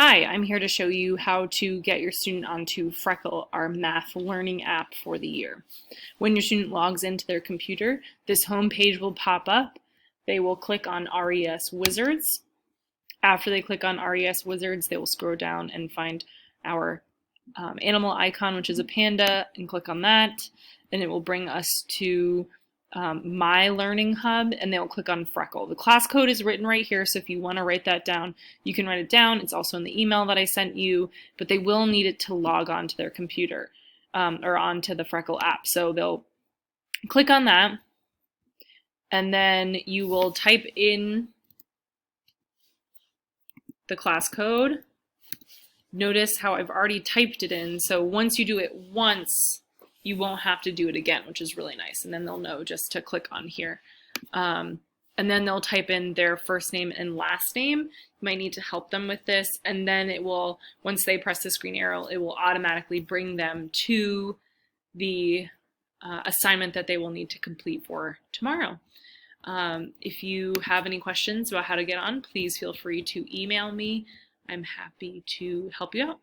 Hi, I'm here to show you how to get your student onto Freckle, our math learning app for the year. When your student logs into their computer, this home page will pop up. They will click on RES Wizards. After they click on RES Wizards, they will scroll down and find our animal icon, which is a panda, and click on that. Then it will bring us to My Learning Hub, and they'll click on Freckle. The class code is written right here, so if you want to write that down, you can write it down. It's also in the email that I sent you, but they will need it to log on to their computer or onto the Freckle app. So they'll click on that, and then you will type in the class code. Notice how I've already typed it in, so once you do it once, you won't have to do it again, which is really nice. And then they'll know just to click on here. And then they'll type in their first name and last name. You might need to help them with this. And then it will, once they press the screen arrow, it will automatically bring them to the assignment that they will need to complete for tomorrow. If you have any questions about how to get on, please feel free to email me. I'm happy to help you out.